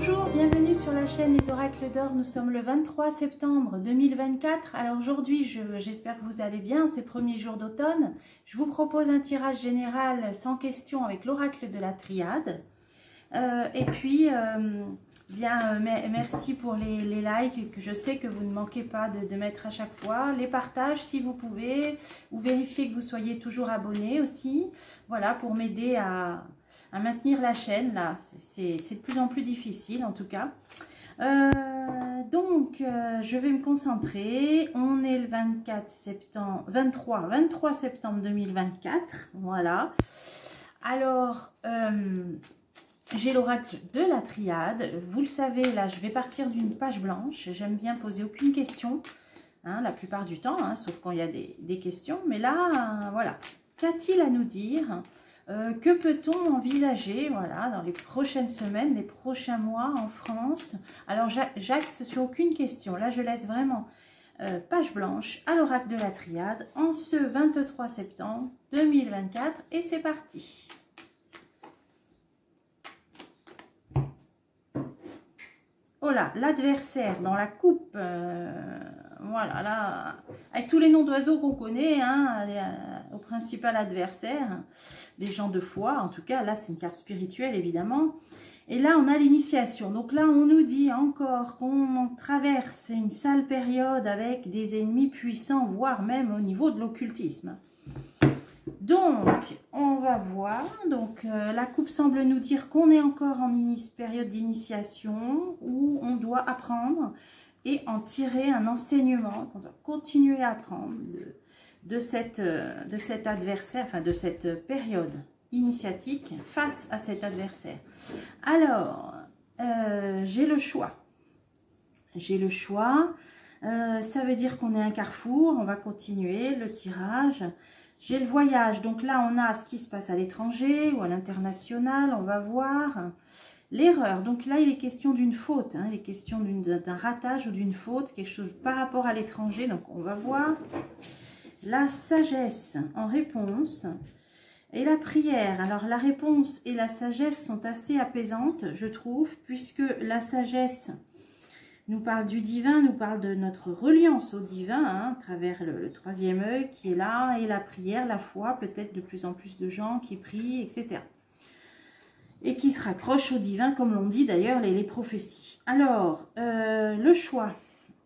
Bonjour, bienvenue sur la chaîne Les Oracles d'Or. Nous sommes le 23 septembre 2024. Alors aujourd'hui, j'espère que vous allez bien, ces premiers jours d'automne. Je vous propose un tirage général sans question avec l'oracle de la triade. Merci pour les likes que je sais que vous ne manquez pas de mettre à chaque fois. Les partages si vous pouvez, ou vérifiez que vous soyez toujours abonné aussi. Voilà, pour m'aider à maintenir la chaîne. Là, c'est de plus en plus difficile en tout cas. Je vais me concentrer. On est le 23 septembre 2024. Voilà. Alors, j'ai l'oracle de la triade. Vous le savez, là, je vais partir d'une page blanche. J'aime bien poser aucune question, hein, la plupart du temps, hein, sauf quand il y a des questions. Mais là, voilà. Qu'a-t-il à nous dire? Que peut-on envisager, voilà, dans les prochaines semaines, les prochains mois en France? Alors, j'axe sur aucune question. Là, je laisse vraiment page blanche à l'oracle de la triade en ce 23 septembre 2024. Et c'est parti. Oh là, l'adversaire dans la coupe, voilà, là, avec tous les noms d'oiseaux qu'on connaît, hein, au principal adversaire, des gens de foi, en tout cas, là c'est une carte spirituelle évidemment. Et là on a l'initiation, donc là on nous dit encore qu'on traverse une sale période avec des ennemis puissants, voire même au niveau de l'occultisme. Donc, on va voir. Donc, la coupe semble nous dire qu'on est encore en période d'initiation où on doit apprendre et en tirer un enseignement. On doit continuer à apprendre de cet adversaire, enfin de cette période initiatique face à cet adversaire. Alors, j'ai le choix. J'ai le choix. Ça veut dire qu'on est à un carrefour. On va continuer le tirage. J'ai le voyage, donc là on a ce qui se passe à l'étranger ou à l'international, on va voir. L'erreur, donc là il est question d'une faute, hein, il est question d'un ratage ou d'une faute, quelque chose par rapport à l'étranger, donc on va voir. La sagesse en réponse et la prière. Alors la réponse et la sagesse sont assez apaisantes, je trouve, puisque la sagesse nous parle du divin, nous parle de notre reliance au divin, hein, à travers le troisième œil qui est là, et la prière, la foi, peut-être de plus en plus de gens qui prient, etc. Et qui se raccrochent au divin, comme l'ont dit d'ailleurs les prophéties. Alors, le choix.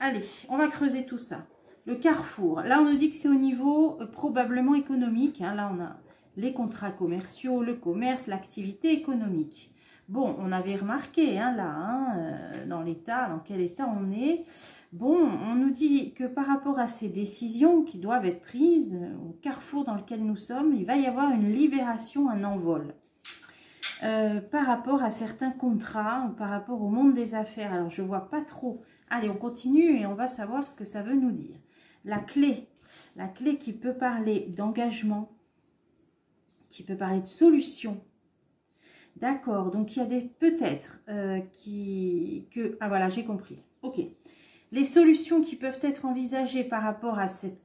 Allez, on va creuser tout ça. Le carrefour. Là, on nous dit que c'est au niveau probablement économique. Hein, là, on a les contrats commerciaux, le commerce, l'activité économique. Bon, on avait remarqué, hein, là, hein, dans quel état on est. Bon, on nous dit que par rapport à ces décisions qui doivent être prises, au carrefour dans lequel nous sommes, il va y avoir une libération, un envol. Par rapport à certains contrats, ou par rapport au monde des affaires. Alors, je ne vois pas trop. Allez, on continue et on va savoir ce que ça veut nous dire. La clé qui peut parler d'engagement, qui peut parler de solution. D'accord, donc il y a des peut-être ah voilà, j'ai compris. Ok. Les solutions qui peuvent être envisagées par rapport à cette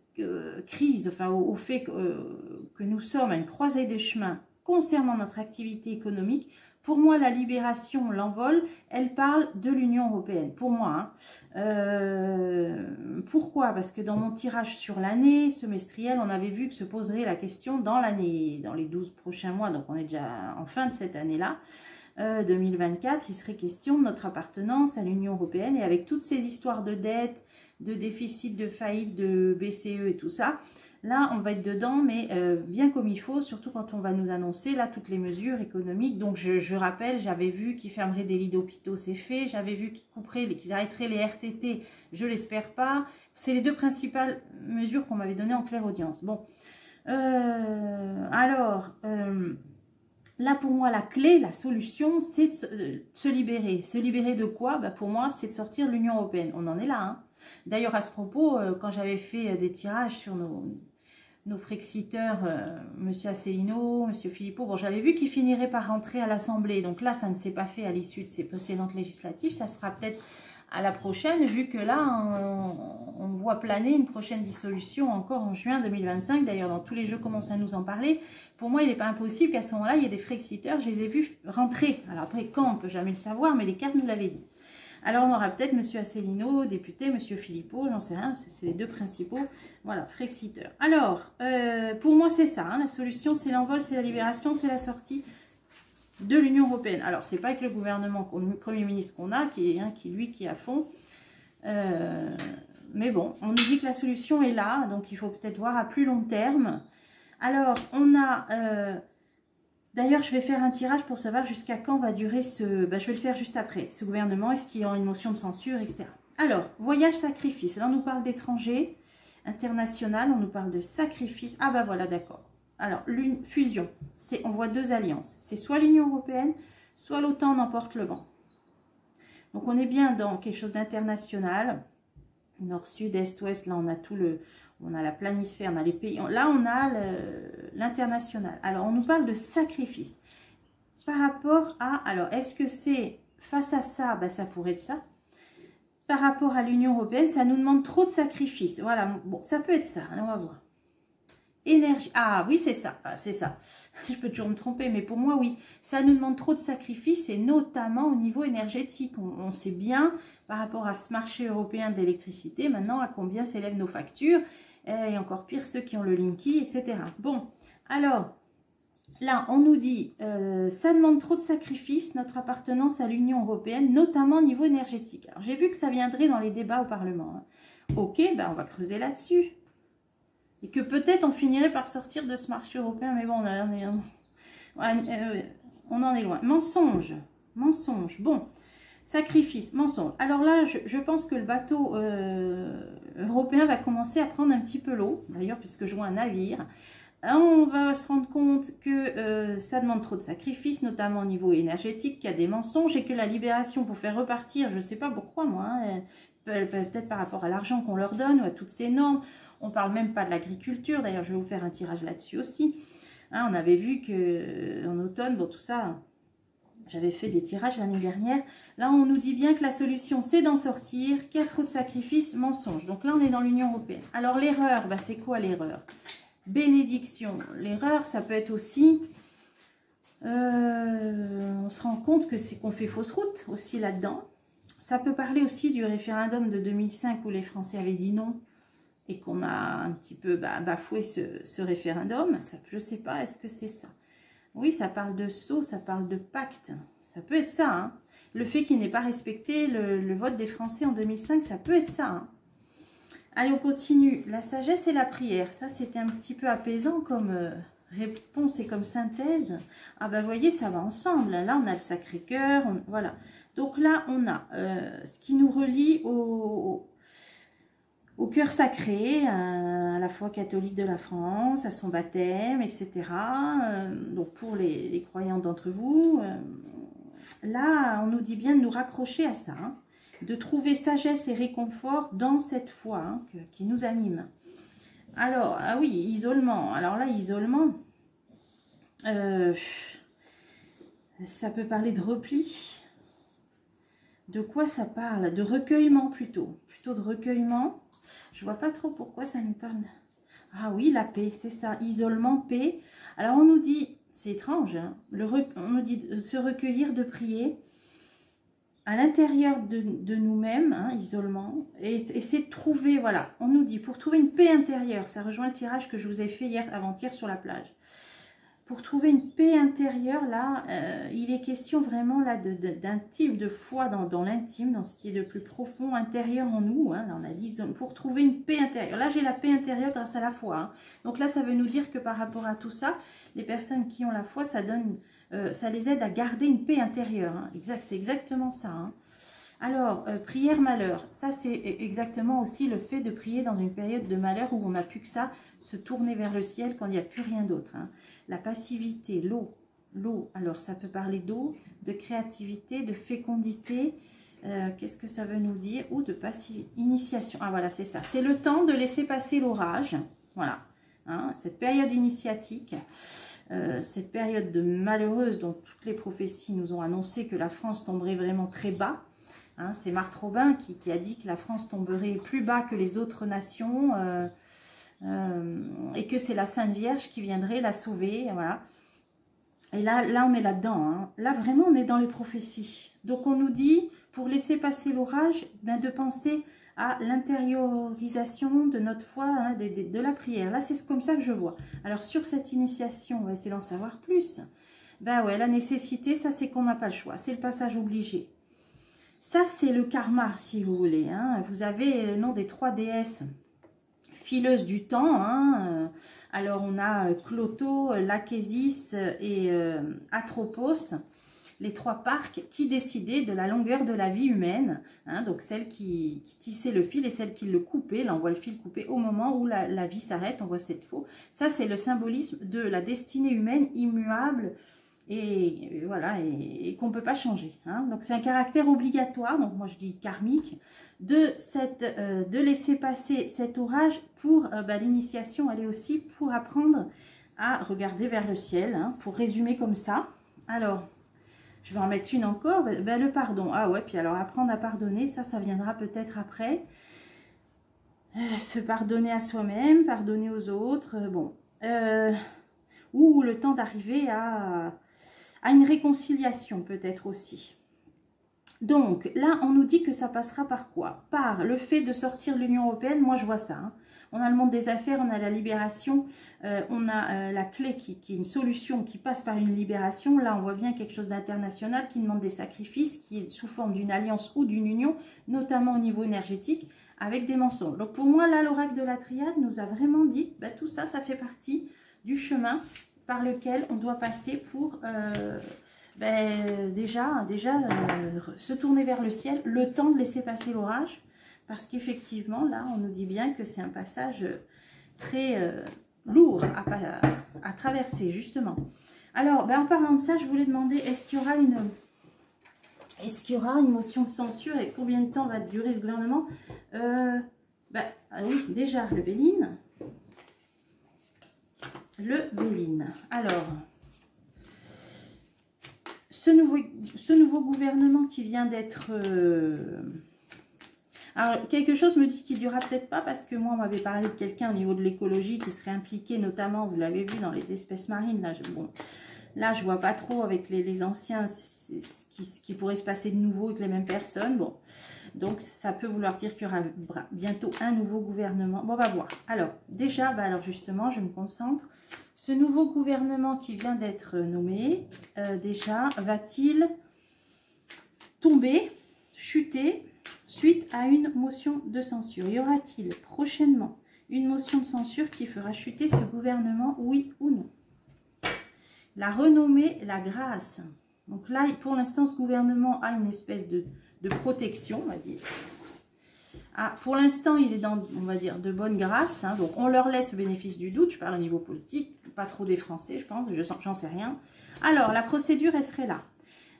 crise, enfin au fait que nous sommes à une croisée des chemins concernant notre activité économique, pour moi la libération, l'envol, elle parle de l'Union européenne. Pour moi, hein. Pourquoi? Parce que dans mon tirage sur l'année semestrielle, on avait vu que se poserait la question dans l'année, dans les 12 prochains mois, donc on est déjà en fin de cette année-là, 2024, il serait question de notre appartenance à l'Union européenne, et avec toutes ces histoires de dettes, de déficit, de faillite, de BCE et tout ça, là, on va être dedans, mais bien comme il faut, surtout quand on va nous annoncer là toutes les mesures économiques. Donc, je rappelle, j'avais vu qu'ils fermeraient des lits d'hôpitaux, c'est fait. J'avais vu qu'ils arrêteraient les RTT, je l'espère pas. C'est les deux principales mesures qu'on m'avait données en clairaudience. Bon, là, pour moi, la clé, la solution, c'est de se libérer. Se libérer de quoi? Bah, pour moi, c'est de sortir de l'Union européenne. On en est là, hein. D'ailleurs, à ce propos, quand j'avais fait des tirages sur nos frexiteurs, M. Asselineau, M. Philippot, bon, j'avais vu qu'ils finiraient par rentrer à l'Assemblée. Donc là, ça ne s'est pas fait à l'issue de ces précédentes législatives. Ça se fera peut-être à la prochaine, vu que là, on voit planer une prochaine dissolution encore en juin 2025. D'ailleurs, dans tous les jeux, commencent à nous en parler. Pour moi, il n'est pas impossible qu'à ce moment-là, il y ait des Frexiteurs. Je les ai vus rentrer. Alors après, quand, on ne peut jamais le savoir, mais les cartes nous l'avaient dit. Alors, on aura peut-être M. Asselineau, député, M. Philippot, j'en sais rien, c'est les deux principaux. Voilà, Frexiteurs. Alors, pour moi, c'est ça. Hein, la solution, c'est l'envol, c'est la libération, c'est la sortie de l'Union européenne. Alors, c'est pas avec le gouvernement, le Premier ministre qu'on a, qui est à fond. Mais bon, on nous dit que la solution est là, donc il faut peut-être voir à plus long terme. Alors, on a... D'ailleurs, je vais faire un tirage pour savoir jusqu'à quand va durer ce... je vais le faire juste après. Ce gouvernement, est-ce qu'il y aura une motion de censure, etc. Alors, voyage, sacrifice. Là, on nous parle d'étrangers, international, on nous parle de sacrifice. Ah bah voilà, d'accord. Alors, fusion, on voit deux alliances. C'est soit l'Union européenne, soit l'OTAN n'emporte le vent. Donc, on est bien dans quelque chose d'international. Nord, sud, est, ouest, là, on a on a la planisphère, on a les pays. Là, on a l'international. Alors, on nous parle de sacrifice. Par rapport à... Alors, est-ce que c'est face à ça? Ça pourrait être ça. Par rapport à l'Union européenne, ça nous demande trop de sacrifices. Voilà, bon, ça peut être ça. Alors, on va voir. Énergie. Ah oui, c'est ça. C'est ça. Je peux toujours me tromper, mais pour moi, oui. Ça nous demande trop de sacrifices, et notamment au niveau énergétique. On sait bien, par rapport à ce marché européen de l'électricité, maintenant, à combien s'élèvent nos factures. Et encore pire, ceux qui ont le Linky, etc. Bon, alors, là, on nous dit, ça demande trop de sacrifices, notre appartenance à l'Union européenne, notamment au niveau énergétique. Alors, j'ai vu que ça viendrait dans les débats au Parlement. Hein. Ok, on va creuser là-dessus. Et que peut-être on finirait par sortir de ce marché européen, mais bon, on en est loin. Mensonge, mensonge, bon, sacrifice, mensonge. Alors là, je pense que le bateau européen va commencer à prendre un petit peu l'eau, d'ailleurs, puisque je vois un navire. On va se rendre compte que ça demande trop de sacrifices, notamment au niveau énergétique, qu'il y a des mensonges, et que la libération pour faire repartir, je ne sais pas pourquoi, moi, hein, peut-être par rapport à l'argent qu'on leur donne, ou à toutes ces normes. On ne parle même pas de l'agriculture. D'ailleurs, je vais vous faire un tirage là-dessus aussi. Hein, on avait vu qu'en automne, bon, tout ça, j'avais fait des tirages l'année dernière. Là, on nous dit bien que la solution, c'est d'en sortir, qu'il y a trop de sacrifices, mensonges. Donc là, on est dans l'Union européenne. Alors, l'erreur, c'est quoi l'erreur? Bénédiction. L'erreur, ça peut être aussi... on se rend compte que c'est qu'on fait fausse route aussi là-dedans. Ça peut parler aussi du référendum de 2005 où les Français avaient dit non, et qu'on a un petit peu bafoué ce référendum. Ça, je ne sais pas, est-ce que c'est ça? Oui, ça parle de sceau, ça parle de pacte. Ça peut être ça. Hein. Le fait qu'il n'ait pas respecté le vote des Français en 2005, ça peut être ça. Hein. Allez, on continue. La sagesse et la prière. Ça, c'était un petit peu apaisant comme réponse et comme synthèse. Ah vous voyez, ça va ensemble. Là, on a le Sacré-Cœur. Voilà. Donc là, on a ce qui nous relie au cœur sacré, à la foi catholique de la France, à son baptême, etc. Donc pour les croyants d'entre vous, là, on nous dit bien de nous raccrocher à ça, hein, de trouver sagesse et réconfort dans cette foi hein, qui nous anime. Alors, ah oui, isolement. Alors là, isolement, ça peut parler de repli. De quoi ça parle? De recueillement plutôt de recueillement. Je vois pas trop pourquoi ça nous parle. Ah oui, la paix, c'est ça. Isolement, paix. Alors on nous dit, c'est étrange, hein, on nous dit de se recueillir, de prier à l'intérieur de nous-mêmes, hein, isolement, et c'est de trouver, voilà, on nous dit, pour trouver une paix intérieure, ça rejoint le tirage que je vous ai fait avant-hier sur la plage. Pour trouver une paix intérieure, là, il est question vraiment là d'un type de foi dans l'intime, dans ce qui est de plus profond, intérieur en nous. Hein. Là, on a dit, pour trouver une paix intérieure. Là, j'ai la paix intérieure grâce à la foi. Hein. Donc là, ça veut nous dire que par rapport à tout ça, les personnes qui ont la foi, ça les aide à garder une paix intérieure. Hein. C'est exactement ça. Hein. Alors, prière malheur. Ça, c'est exactement aussi le fait de prier dans une période de malheur où on n'a plus que ça, se tourner vers le ciel quand il n'y a plus rien d'autre. Hein. La passivité, l'eau. Alors ça peut parler d'eau, de créativité, de fécondité. Qu'est-ce que ça veut nous dire? Ou de initiation. Ah voilà, c'est ça. C'est le temps de laisser passer l'orage. Voilà. Hein, cette période initiatique, cette période malheureuse dont toutes les prophéties nous ont annoncé que la France tomberait vraiment très bas. Hein, c'est Marthe Robin qui a dit que la France tomberait plus bas que les autres nations et que c'est la Sainte Vierge qui viendrait la sauver. Voilà. Et là on est là-dedans. Hein. Là, vraiment, on est dans les prophéties. Donc, on nous dit, pour laisser passer l'orage, ben, de penser à l'intériorisation de notre foi, hein, de la prière. Là, c'est comme ça que je vois. Alors, sur cette initiation, on va essayer d'en savoir plus. Ben ouais, la nécessité, ça, c'est qu'on n'a pas le choix. C'est le passage obligé. Ça, c'est le karma, si vous voulez. Hein. Vous avez le nom des 3 déesses fileuses du temps. Hein. Alors, on a Cloto, Lachesis et Atropos, les 3 parcs qui décidaient de la longueur de la vie humaine. Hein. Donc, celle qui tissait le fil et celle qui le coupait. Là, on voit le fil coupé au moment où la vie s'arrête. On voit cette faux. Ça, c'est le symbolisme de la destinée humaine immuable. Et voilà, et qu'on ne peut pas changer. Hein. Donc, c'est un caractère obligatoire, donc moi je dis karmique, de laisser passer cet orage pour l'initiation. Elle est aussi pour apprendre à regarder vers le ciel, hein, pour résumer comme ça. Alors, je vais en mettre une encore. Ben, le pardon. Ah ouais, puis alors apprendre à pardonner, ça viendra peut-être après. Se pardonner à soi-même, pardonner aux autres, bon. Ou le temps d'arriver à une réconciliation peut-être aussi. Donc là, on nous dit que ça passera par quoi? Par le fait de sortir de l'Union européenne. Moi, je vois ça. Hein. On a le monde des affaires, on a la libération, on a la clé qui est une solution qui passe par une libération. Là, on voit bien quelque chose d'international qui demande des sacrifices, qui est sous forme d'une alliance ou d'une union, notamment au niveau énergétique, avec des mensonges. Donc pour moi, là, l'oracle de la triade nous a vraiment dit, bah, tout ça, ça fait partie du chemin par lequel on doit passer pour déjà se tourner vers le ciel, le temps de laisser passer l'orage, parce qu'effectivement, là, on nous dit bien que c'est un passage très lourd à traverser, justement. Alors, en parlant de ça, je voulais demander, est-ce qu'il y aura une motion de censure et combien de temps va durer ce gouvernement? Oui, déjà, le Béline. Le Béline. Alors, ce nouveau gouvernement qui vient d'être... Alors, quelque chose me dit qu'il ne durera peut-être pas parce que moi, on m'avait parlé de quelqu'un au niveau de l'écologie qui serait impliqué, notamment, vous l'avez vu, dans les espèces marines. Là, je ne vois pas trop avec les anciens ce qui pourrait se passer de nouveau avec les mêmes personnes. Bon, donc, ça peut vouloir dire qu'il y aura bientôt un nouveau gouvernement. Bon, on va voir. Alors, déjà, alors justement, je me concentre. Ce nouveau gouvernement qui vient d'être nommé, déjà, va-t-il tomber, chuter, suite à une motion de censure? Y aura-t-il prochainement une motion de censure qui fera chuter ce gouvernement, oui ou non? La renommée, la grâce. Donc là, pour l'instant, ce gouvernement a une espèce de protection, on va dire. Ah, pour l'instant, il est dans, on va dire, de bonne grâce. Hein, donc, on leur laisse le bénéfice du doute. Je parle au niveau politique, pas trop des Français, je pense. J'en sais rien. Alors, la procédure, elle serait là.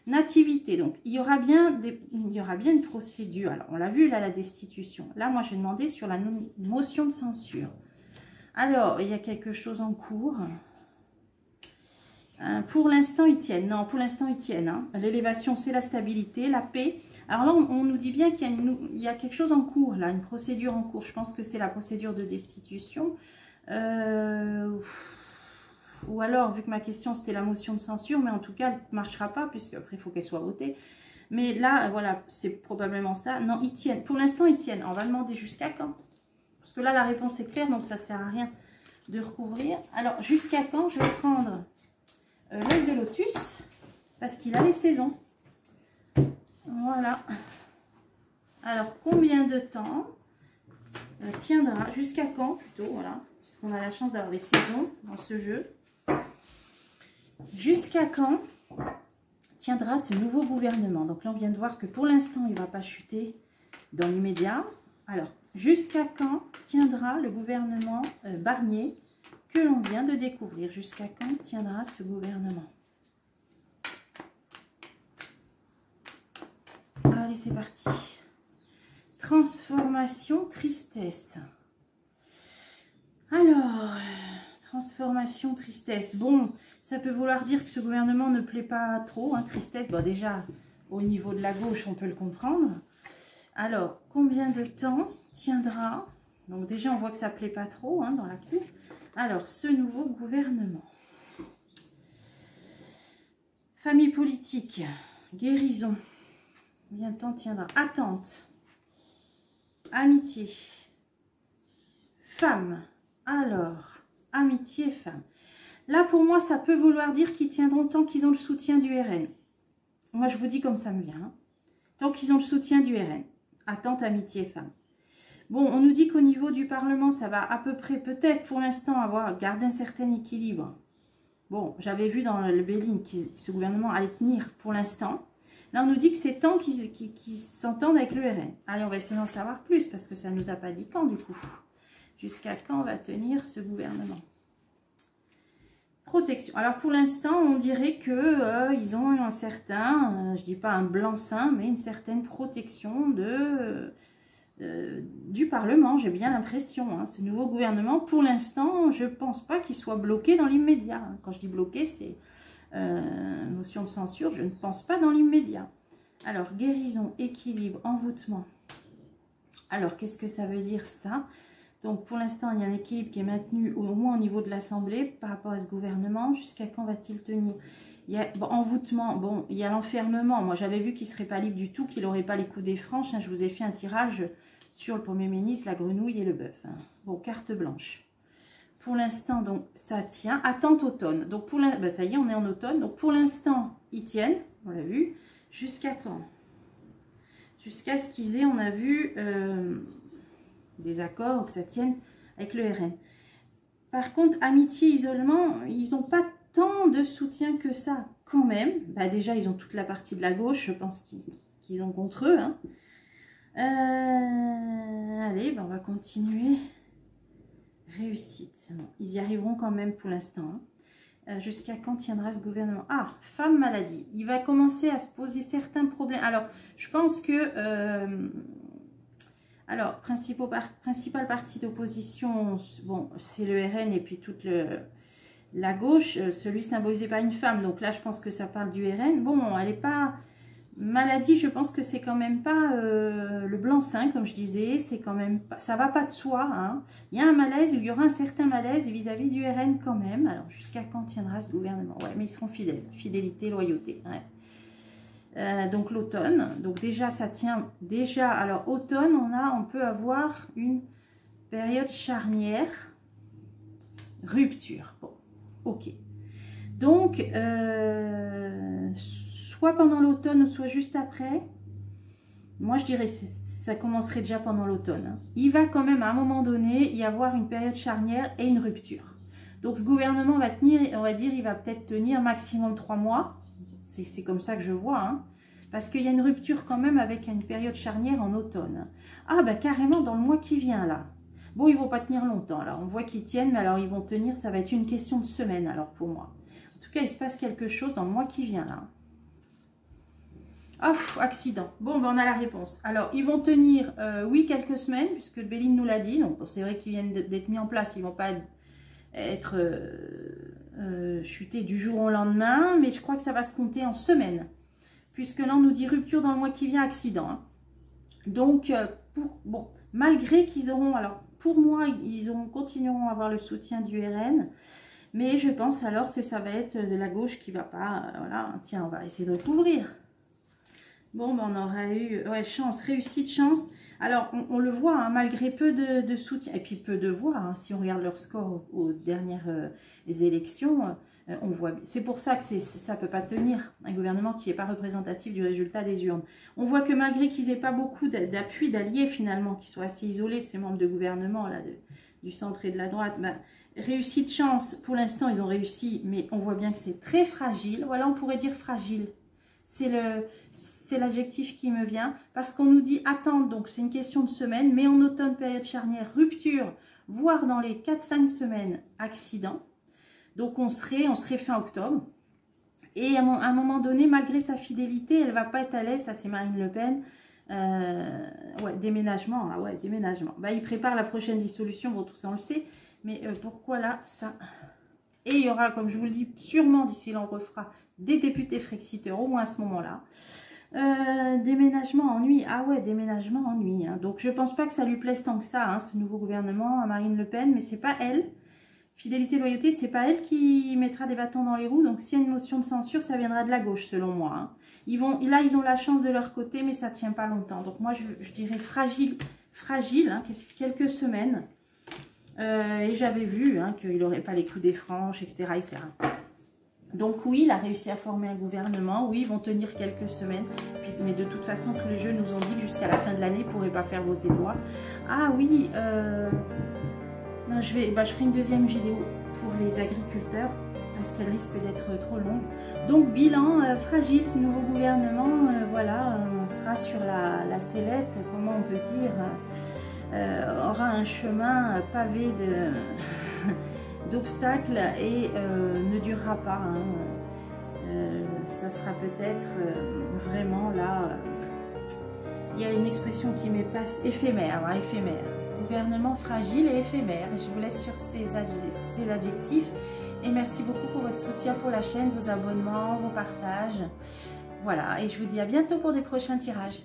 Nativité. Donc, il y aura bien une procédure. Alors, on l'a vu, là, la destitution. Là, moi, j'ai demandé sur la motion de censure. Alors, il y a quelque chose en cours. Pour l'instant, ils tiennent. Non, pour l'instant, ils tiennent. Hein. L'élévation, c'est la stabilité, la paix. Alors là, on nous dit bien qu'il y a quelque chose en cours, là, une procédure en cours. Je pense que c'est la procédure de destitution. Ou alors, vu que ma question, c'était la motion de censure, mais en tout cas, elle ne marchera pas, puisque après, il faut qu'elle soit votée. Mais là, voilà, c'est probablement ça. Non, ils tiennent. Pour l'instant, ils tiennent. On va demander jusqu'à quand? Parce que là, la réponse est claire, donc ça ne sert à rien de recouvrir. Alors, jusqu'à quand? Je vais prendre l'œil de lotus, parce qu'il a les saisons. Voilà. Alors, combien de temps tiendra? Jusqu'à quand, plutôt, voilà. Puisqu'on a la chance d'avoir les saisons dans ce jeu. Jusqu'à quand tiendra ce nouveau gouvernement? Donc là, on vient de voir que pour l'instant, il ne va pas chuter dans l'immédiat. Alors, jusqu'à quand tiendra le gouvernement Barnier que l'on vient de découvrir? Jusqu'à quand tiendra ce gouvernement? Allez, c'est parti. Transformation, tristesse. Alors, transformation, tristesse. Bon, ça peut vouloir dire que ce gouvernement ne plaît pas trop. Hein, tristesse, bon déjà, au niveau de la gauche, on peut le comprendre. Alors, combien de temps tiendra? Donc déjà, on voit que ça ne plaît pas trop hein, dans la coupe. Alors, ce nouveau gouvernement. Famille politique, guérison. Combien de temps tiendra? Attente, amitié, femme. Alors, amitié, femme. Là, pour moi, ça peut vouloir dire qu'ils tiendront tant qu'ils ont le soutien du RN. Moi, je vous dis comme ça me vient. Hein. Tant qu'ils ont le soutien du RN. Attente, amitié, femme. Bon, on nous dit qu'au niveau du Parlement, ça va à peu près, peut-être pour l'instant, garder un certain équilibre. Bon, j'avais vu dans le Béline que ce gouvernement allait tenir pour l'instant. Là, on nous dit que c'est temps qu'ils s'entendent avec le RN. Allez, on va essayer d'en savoir plus parce que ça ne nous a pas dit quand, du coup. Jusqu'à quand va tenir ce gouvernement? Protection. Alors, pour l'instant, on dirait qu'ils ont un certain, je ne dis pas un blanc-seing, mais une certaine protection du Parlement. J'ai bien l'impression. Hein, ce nouveau gouvernement, pour l'instant, je ne pense pas qu'il soit bloqué dans l'immédiat. Quand je dis bloqué, c'est notion de censure. Je ne pense pas dans l'immédiat. Alors, guérison, équilibre, envoûtement. Alors, qu'est-ce que ça veut dire ça? Donc, pour l'instant, il y a un équilibre qui est maintenu au moins au niveau de l'Assemblée par rapport à ce gouvernement. Jusqu'à quand va-t-il tenir? Il y a envoûtement, bon, il y a l'enfermement. Moi, j'avais vu qu'il ne serait pas libre du tout, qu'il n'aurait pas les coups des franches. Hein. Je vous ai fait un tirage sur le Premier ministre, la grenouille et le bœuf. Hein. Bon, carte blanche. Pour l'instant, donc, ça tient. Attente automne. Donc, pour ben, ça y est, on est en automne. Donc, pour l'instant, ils tiennent. On l'a vu. Jusqu'à quand? Jusqu'à ce qu'ils aient, on a vu... des accords, que ça tienne avec le RN. Par contre, amitié, isolement, ils n'ont pas tant de soutien que ça, quand même. Bah, déjà, ils ont toute la partie de la gauche, je pense qu'ils ont contre eux. Hein. Allez, bah, on va continuer. Réussite. Bon, ils y arriveront quand même pour l'instant. Hein. Jusqu'à quand tiendra ce gouvernement? Ah, femme maladie. Il va commencer à se poser certains problèmes. Alors, je pense que... alors, principal parti d'opposition, bon, c'est le RN et puis toute la gauche, celui symbolisé par une femme. Donc là, je pense que ça parle du RN. Bon, elle n'est pas... Maladie, je pense que c'est quand même pas le blanc-seing, comme je disais. C'est quand même pas, ça va pas de soi. Hein. Il y a un malaise, il y aura un certain malaise vis-à-vis du RN quand même. Alors, jusqu'à quand tiendra ce gouvernement? Ouais, mais ils seront fidèles. Fidélité, loyauté. Ouais. Donc l'automne, donc déjà ça tient, déjà, alors automne, on peut avoir une période charnière, rupture, bon, ok, donc soit pendant l'automne, soit juste après, moi je dirais ça commencerait déjà pendant l'automne, hein. Il va quand même à un moment donné y avoir une période charnière et une rupture, donc ce gouvernement va tenir, on va dire, il va peut-être tenir maximum 3 mois, c'est comme ça que je vois, hein, parce qu'il y a une rupture quand même avec une période charnière en automne. Ah, bah carrément dans le mois qui vient, là. Bon, ils ne vont pas tenir longtemps, là. On voit qu'ils tiennent, mais alors ils vont tenir, ça va être une question de semaine, alors, pour moi. En tout cas, il se passe quelque chose dans le mois qui vient, là. Ah, accident. Bon, ben on a la réponse. Alors, ils vont tenir, oui, quelques semaines, puisque le Béline nous l'a dit. Donc, c'est vrai qu'ils viennent d'être mis en place. Ils ne vont pas être chutés du jour au lendemain, mais je crois que ça va se compter en semaines. Puisque là, on nous dit rupture dans le mois qui vient, accident. Hein. Donc, bon, malgré qu'ils auront, alors pour moi, continueront à avoir le soutien du RN, mais je pense alors que ça va être de la gauche qui va pas, voilà, tiens, on va essayer de recouvrir. Bon, ben, on aura eu, ouais, chance, réussite, chance. Alors, on le voit, hein, malgré peu de soutien, et puis peu de voix, hein, si on regarde leur score aux dernières élections, on voit. C'est pour ça que ça ne peut pas tenir, un gouvernement qui n'est pas représentatif du résultat des urnes. On voit que malgré qu'ils n'aient pas beaucoup d'appui, d'alliés finalement, qui soient assez isolés, ces membres de gouvernement là, du centre et de la droite, ben, réussite, chance, pour l'instant ils ont réussi, mais on voit bien que c'est très fragile. Voilà, on pourrait dire fragile. C'est l'adjectif qui me vient, parce qu'on nous dit attendre, donc c'est une question de semaine, mais en automne, période charnière, rupture, voire dans les 4-5 semaines, accident. Donc on serait fin octobre. Et à un moment donné, malgré sa fidélité, elle ne va pas être à l'aise, ça c'est Marine Le Pen. Ouais, déménagement, ah ouais, déménagement. Bah, il prépare la prochaine dissolution, bon tout ça on le sait, mais pourquoi là, ça... Et il y aura, comme je vous le dis, sûrement d'ici là on refera des députés frexiteurs, au moins à ce moment-là. Déménagement, ennui. Ah ouais, déménagement, ennui. Hein. Donc, je pense pas que ça lui plaise tant que ça, hein, ce nouveau gouvernement à Marine Le Pen, mais c'est pas elle. Fidélité, loyauté, c'est pas elle qui mettra des bâtons dans les roues. Donc, s'il y a une motion de censure, ça viendra de la gauche, selon moi. Hein. Là, ils ont la chance de leur côté, mais ça tient pas longtemps. Donc, moi, je dirais fragile, hein, quelques semaines. Et j'avais vu hein, qu'il n'aurait pas les coups des franches, etc., etc. Donc oui, il a réussi à former un gouvernement. Oui, ils vont tenir quelques semaines. Mais de toute façon, tous les jeux nous ont dit que jusqu'à la fin de l'année, ils ne pourraient pas faire voter de loi. Ah oui, non, je ferai une deuxième vidéo pour les agriculteurs parce qu'elle risque d'être trop longue. Donc bilan fragile, ce nouveau gouvernement, voilà, on sera sur la sellette, comment on peut dire, aura un chemin pavé d'obstacles et ne durera pas. Hein. Ça sera peut-être vraiment là, il y a une expression qui m'est pas éphémère, hein, éphémère. Gouvernement fragile et éphémère. Je vous laisse sur ces adjectifs. Et merci beaucoup pour votre soutien pour la chaîne, vos abonnements, vos partages. Voilà, et je vous dis à bientôt pour des prochains tirages.